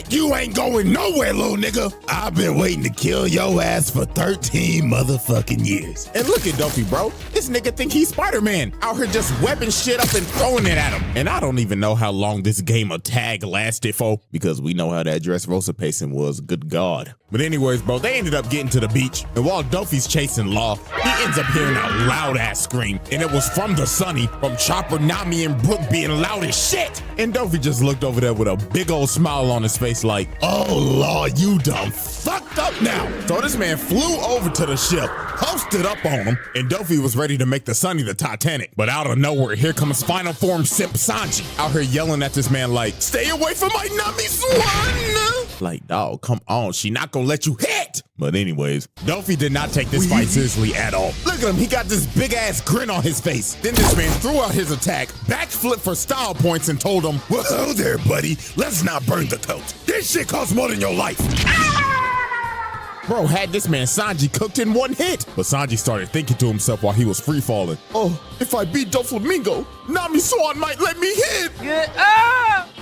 [SPEAKER 2] you ain't going nowhere, little nigga. I've been waiting to kill your ass for 13 motherfucking years. And look at Dofi, bro. This nigga think he's Spider-Man, out here just webbing shit up and throwing it at him. And I don't even know how long this game of tag lasted for, because we know how that Dressrosa pacing was, good God. But anyways, bro, they ended up getting to the beach, and while Dofi's chasing Law, he ends up hearing a loud-ass scream, and it was from the Sunny, from Chopper, Nami, and Brooke being loud as shit. And Dofi just looked over there with a big old smile on his face like, oh, Law, you done fucked up now. So this man flew over to the ship, posted up on him, and Dofi was ready to make the Sunny the Titanic. But out of nowhere, here comes Final Form Simp Sanji, out here yelling at this man like, stay away from my Nami Swan! Like, dog, come on, she not gonna let you hit. But anyways, Dofi did not take this fight seriously at all. Look at him, he got this big ass grin on his face. Then this man threw out his attack, backflip for style points, and told him, whoa there, buddy, let's not burn the coat. This shit costs more than your life. Bro had this man Sanji cooked in 1 hit. But Sanji started thinking to himself while he was free falling, oh, if I beat Doflamingo, Nami Swan might let me hit.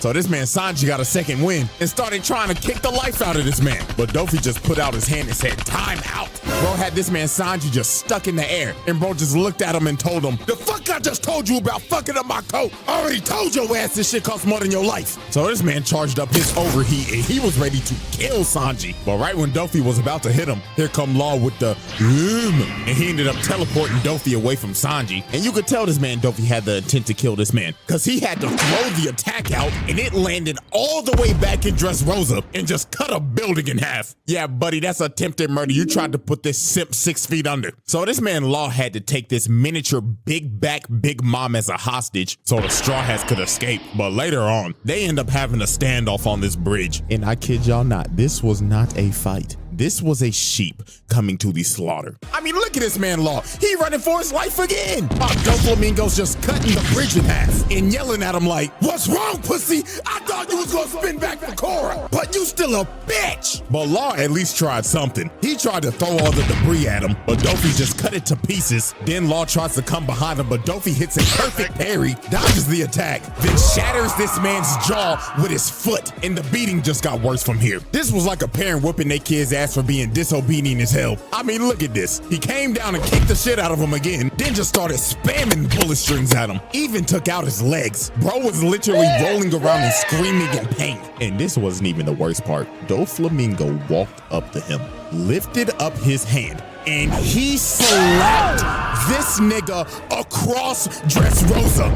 [SPEAKER 2] So this man Sanji got a second win and started trying to kick the life out of this man. But Dofi just put out his hand and said, time out. Bro had this man Sanji just stuck in the air, and bro just looked at him and told him, the fuck I just told you about fucking up my coat? I already told your ass this shit costs more than your life. So this man charged up his overheat and he was ready to kill Sanji. But right when Dofi was about to hit him, here come Law with the and he ended up teleporting Dofi away from Sanji. And you could tell this man Dofi had the intent to kill this man, because he had to throw the attack out and it landed all the way back in Dressrosa and just cut a building in half. Yeah, buddy, that's attempted murder. You tried to put this simp 6 feet under. So this man Law had to take this miniature big back Big Mom as a hostage so the Straw Hats could escape. But later on, they end up having a standoff on this bridge. And I kid y'all not, this was not a fight. This was a sheep coming to the slaughter. I mean, look at this man, Law. He running for his life again. Doflamingo's just cutting the bridge in half and yelling at him like, "What's wrong, pussy? I thought you was gonna spin back for Cora, but you still a bitch." But Law at least tried something. He tried to throw all the debris at him, but Dofi just cut it to pieces. Then Law tries to come behind him, but Dofi hits a perfect parry, dodges the attack, then shatters this man's jaw with his foot, and the beating just got worse from here. This was like a parent whooping their kid's ass for being disobedient as hell. I mean, look at this. He came down and kicked the shit out of him again, then just started spamming bullet strings at him. Even took out his legs. Bro was literally rolling around and screaming in pain. And this wasn't even the worst part. Doflamingo walked up to him, lifted up his hand, and he slapped this nigga across Dressrosa.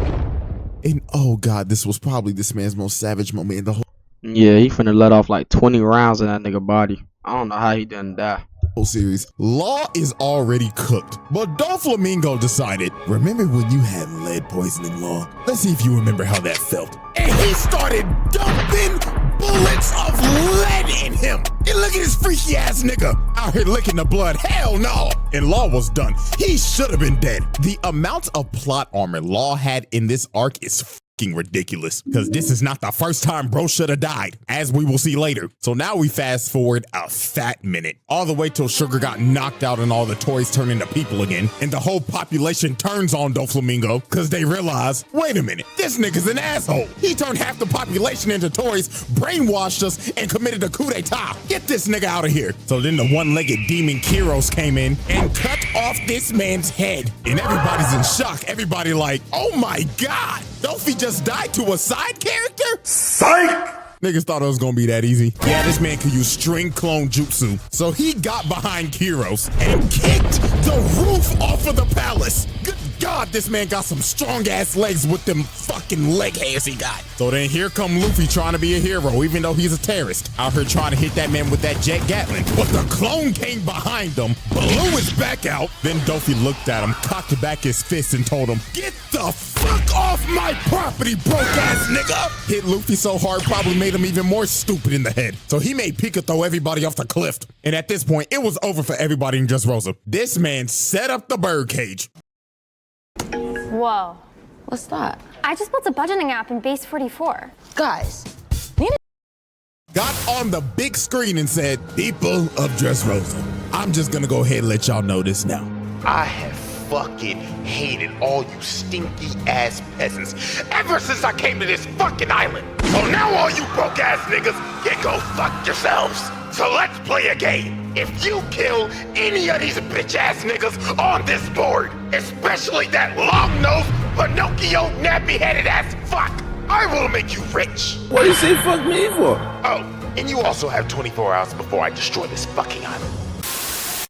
[SPEAKER 2] And oh God, this was probably this man's most savage moment in the whole
[SPEAKER 1] he finna let off like 20 rounds in that nigga body. I don't know how he didn't die.
[SPEAKER 2] series. Law is already cooked, but Doflamingo decided, remember when you had lead poisoning, Law? Let's see if you remember how that felt. And he started dumping bullets of lead in him. And look at this freaky ass nigga out here licking the blood. Hell no. And Law was done. He should have been dead. The amount of plot armor Law had in this arc is ridiculous, because this is not the first time bro should have died, as we will see later. So now we fast forward a fat minute, all the way till Sugar got knocked out and all the toys turn into people again, and the whole population turns on Doflamingo because they realize, wait a minute, this nigga's an asshole. He turned half the population into toys, brainwashed us, and committed a coup d'etat. Get this nigga out of here. So then the one-legged demon Kyros came in and cut off this man's head, and everybody's in shock. Everybody like, oh my God, Dofi just died to a side character? Psych! Niggas thought it was gonna be that easy. Yeah, this man could use string clone jutsu. So he got behind Kyros and kicked the roof off of the palace. Good God, this man got some strong ass legs with them fucking leg hairs he got. So then here come Luffy trying to be a hero, even though he's a terrorist. Out here trying to hit that man with that jet Gatling. But the clone came behind him, blew his back out. Then Dofi looked at him, cocked back his fist and told him, get the fuck off my property, broke ass nigga. Hit Luffy so hard, probably made him even more stupid in the head. So he made Pika throw everybody off the cliff. And at this point, it was over for everybody in Dressrosa. This man set up the birdcage.
[SPEAKER 11] Whoa. What's that? I just built a budgeting app in Base 44. Guys.
[SPEAKER 2] Got on the big screen and said, people of Dressrosa, I'm just gonna go ahead and let y'all know this now.
[SPEAKER 8] I have fucking hated all you stinky ass peasants ever since I came to this fucking island. So now all you broke ass niggas can go fuck yourselves. So let's play a game. If you kill any of these bitch ass niggas on this board, especially that long-nosed, Pinocchio, nappy-headed ass fuck, I will make you rich.
[SPEAKER 12] What do you say fuck me for?
[SPEAKER 8] Oh, and you also have 24 hours before I destroy this fucking island.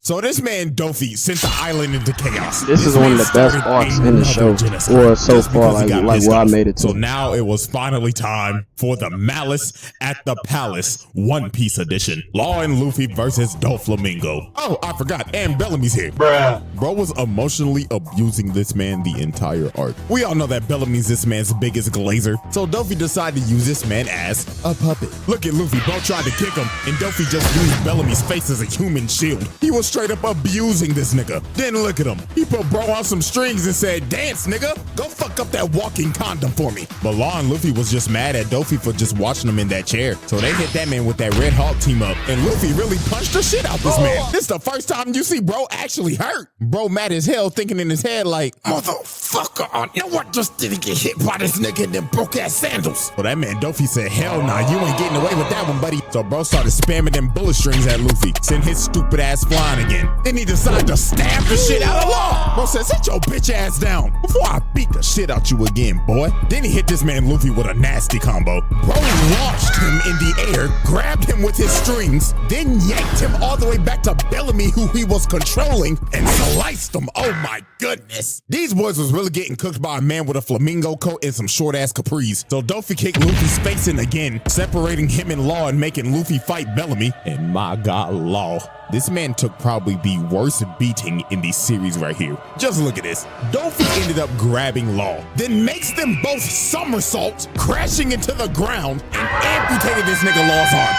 [SPEAKER 2] So this man Dofi sent the island into chaos.
[SPEAKER 1] This is one of the best arcs in the show, or so far, like where I made it to.
[SPEAKER 2] So now it was finally time for the Malice at the Palace One Piece edition. Law and Luffy versus Doflamingo. Oh, I forgot, and Bellamy's here. Bruh. Bro was emotionally abusing this man the entire arc. We all know that Bellamy's this man's biggest glazer, so Dofi decided to use this man as a puppet. Look at Luffy, bro tried to kick him, and Dofi just used Bellamy's face as a human shield. He was straight up abusing this nigga. Then look at him. He put bro on some strings and said, dance, nigga. Go fuck up that walking condom for me. But Law and Luffy was just mad at Dofi for just watching him in that chair. So they hit that man with that Red Hawk team up. And Luffy really punched the shit out this man. This is the first time you see bro actually hurt. Bro mad as hell, thinking in his head like, motherfucker, you know what? Just didn't get hit by this nigga in them broke ass sandals. So that man Dofi said, hell nah, you ain't getting away with that one, buddy. So bro started spamming them bullet strings at Luffy. Sent his stupid ass flying again. Then he decided to stab the shit out of Law. Bro said, sit your bitch ass down before I beat the shit out you again, boy. Then he hit this man Luffy with a nasty combo. Bro launched him in the air, grabbed him with his strings, then yanked him all the way back to Bellamy, who he was controlling, and sliced him. Oh my goodness. These boys was really getting cooked by a man with a flamingo coat and some short ass capris. So Dofi kicked Luffy's face in again, separating him and Law and making Luffy fight Bellamy. And my God, Law, this man took probably the worst beating in the series right here. Just look at this. Dofi ended up grabbing Law, then makes them both somersault, crashing into the ground, and amputated this nigga Law's arm.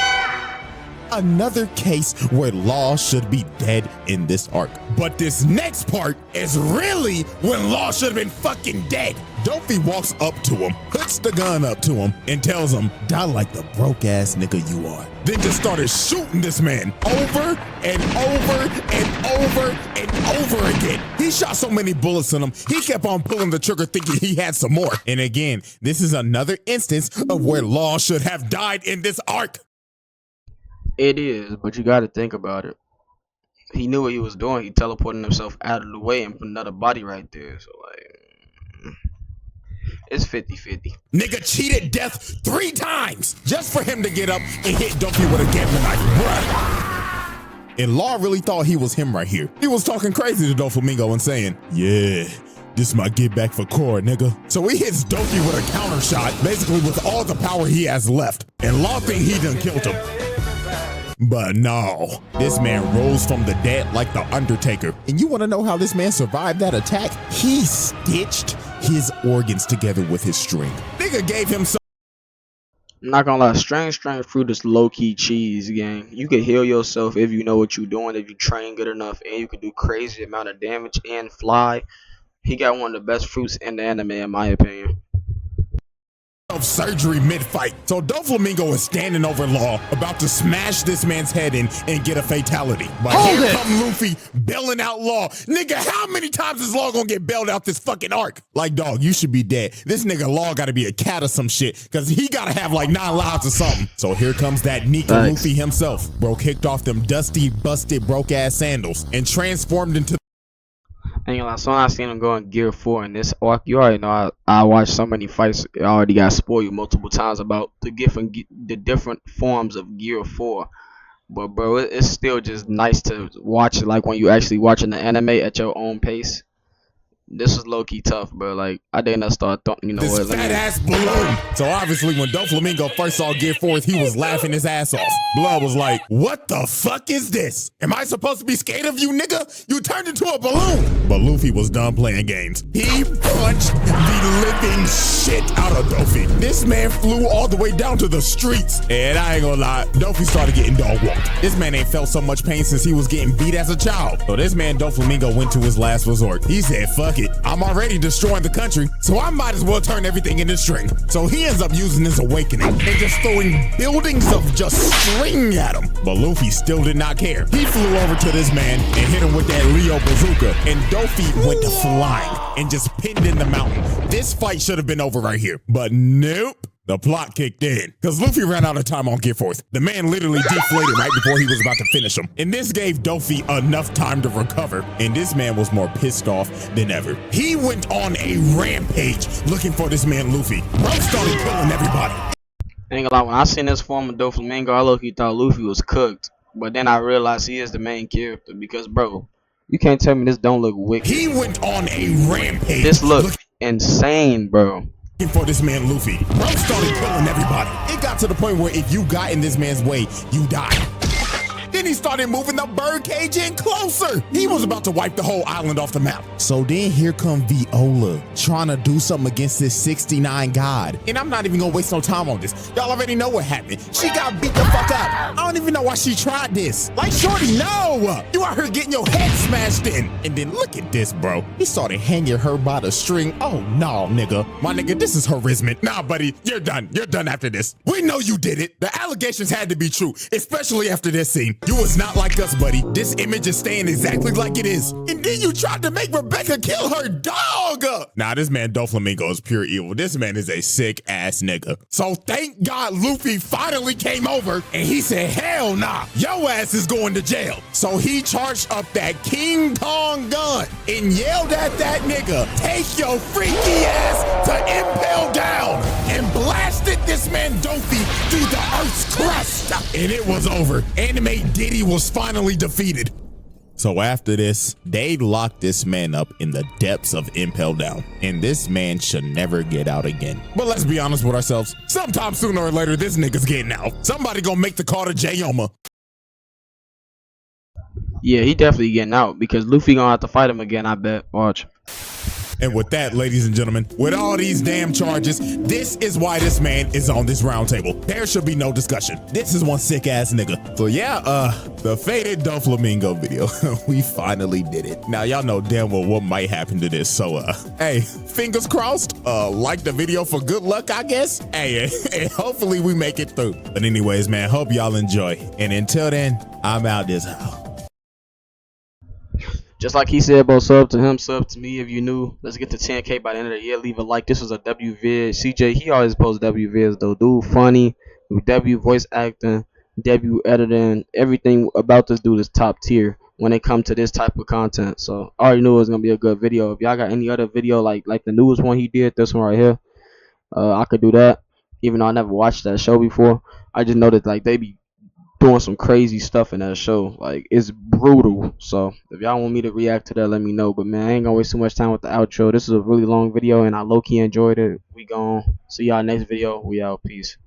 [SPEAKER 2] Another case where Law should be dead in this arc. But this next part is really when Law should have been fucking dead. Dofy walks up to him, puts the gun up to him, and tells him, die like the broke ass nigga you are. Then just started shooting this man over and over and over and over again. He shot so many bullets in him, he kept on pulling the trigger thinking he had some more. And again, this is another instance of where Law should have died in this arc.
[SPEAKER 1] It is, but you gotta think about it. He knew what he was doing. He teleported himself out of the way and put another body right there. So, like, it's 50-50.
[SPEAKER 2] Nigga cheated death 3 times just for him to get up and hit Dofy with a gambling knife, bruh. And Law really thought he was him right here. He was talking crazy to Doflamingo and saying, yeah, this my get back for core, nigga. So he hits Dofy with a counter shot, basically with all the power he has left. And Law think he done killed him. But no, this man rose from the dead like the Undertaker. And you want to know how this man survived that attack? He stitched his organs together with his string. Nigga gave him some.
[SPEAKER 1] I'm not gonna lie, strange fruit is low-key cheese, gang. You can heal yourself if you know what you're doing, if you train good enough, and you can do crazy amount of damage and fly. He got one of the best fruits in the anime, in my opinion.
[SPEAKER 2] Of surgery mid-fight. So Doflamingo is standing over Law, about to smash this man's head in and get a fatality. But here come Luffy bailing out Law. Nigga, how many times is Law gonna get bailed out this fucking arc? Like, dog, you should be dead. This nigga Law gotta be a cat or some shit, cause he gotta have like 9 lives or something. So here comes that Nika Luffy himself. Bro kicked off them dusty, busted, broke ass sandals and transformed into.
[SPEAKER 1] And you know, so I seen him go in Gear 4 in this arc. You already know I watched so many fights. I already got spoiled multiple times about the different forms of Gear 4. But bro, it's still just nice to watch it, like when you actually watching the anime at your own pace. This was low-key tough, bro. Like, I didn't start thinking, you know
[SPEAKER 2] this
[SPEAKER 1] what?
[SPEAKER 2] Fat ass balloon. So obviously, when Doflamingo first saw Gear 4, he was laughing his ass off. Blood was like, "What the fuck is this? Am I supposed to be scared of you, nigga? You turned into a balloon." But Luffy was done playing games. He punched the living shit out of Dofy. This man flew all the way down to the streets, and I ain't gonna lie, Dofy started getting dog walked. This man ain't felt so much pain since he was getting beat as a child. So this man Doflamingo went to his last resort. He said, "Fuck it. I'm already destroying the country, so I might as well turn everything into string." So he ends up using his awakening and just throwing buildings of just string at him. But Luffy still did not care. He flew over to this man and hit him with that Leo bazooka, and Dofy went to flying and just pinned in the mountain. This fight should have been over right here, but nope. The plot kicked in, because Luffy ran out of time on Gear 4. The man literally deflated right before he was about to finish him. And this gave Dofy enough time to recover, and this man was more pissed off than ever. He went on a rampage looking for this man Luffy. Bro started killing everybody.
[SPEAKER 1] Ain't gonna lie, when I seen this form of Doflamingo, I low-key thought Luffy was cooked. But then I realized he is the main character, because bro, you can't tell me this don't look wicked.
[SPEAKER 2] He went on a rampage.
[SPEAKER 1] This looks insane, bro.
[SPEAKER 2] For this man Luffy. Bro started killing everybody. It got to the point where if you got in this man's way, you died. Then he started moving the bird cage in closer. He was about to wipe the whole island off the map. So then here come Viola trying to do something against this 69 god. And I'm not even gonna waste no time on this. Y'all already know what happened. She got beat the fuck up. I don't even know why she tried this. Like, shorty, no! You out here getting your head smashed in. And then look at this, bro. He started hanging her by the string. Oh, no, nigga. My nigga, this is harassment. Nah, buddy, you're done. You're done after this. We know you did it. The allegations had to be true, especially after this scene. You was not like us, buddy. This image is staying exactly like it is. And then you tried to make Rebecca kill her dog. Nah, this man Doflamingo is pure evil. This man is a sick ass nigga. So thank God Luffy finally came over and he said, hell nah, your ass is going to jail. So he charged up that King Kong gun and yelled at that nigga, take your freaky ass to impale down, and blasted this man Dofy through the earth's crust. And it was over. Anime Diddy was finally defeated. So after this, they locked this man up in the depths of Impel Down, and this man should never get out again. But let's be honest with ourselves. Sometime sooner or later, this nigga's getting out. Somebody gonna make the call to Jayoma.
[SPEAKER 1] Yeah, he definitely getting out because Luffy gonna have to fight him again, I bet. Watch.
[SPEAKER 2] And with that, ladies and gentlemen, with all these damn charges, this is why this man is on this round table. There should be no discussion. This is one sick ass nigga. So yeah, the faded Doflamingo video. We finally did it. Now y'all know damn well what might happen to this. So hey, fingers crossed. Like the video for good luck, I guess. Hey, hopefully we make it through. But anyways, man, hope y'all enjoy. And until then, I'm out this house.
[SPEAKER 1] Just like he said, bro, sub to him, sub to me if you new. Let's get to 10K by the end of the year. Leave a like. This was a W vid. CJ, he always posts W vids though. Dude, funny. W voice acting, W editing. Everything about this dude is top tier when it comes to this type of content. So I already knew it was gonna be a good video. If y'all got any other video like the newest one he did, this one right here, I could do that. Even though I never watched that show before, I just know that like they be doing some crazy stuff in that show. Like, it's brutal. So if y'all want me to react to that, let me know. But man, I ain't gonna waste too much time with the outro. This is a really long video and I low-key enjoyed it. We gone see y'all next video. We out. Peace.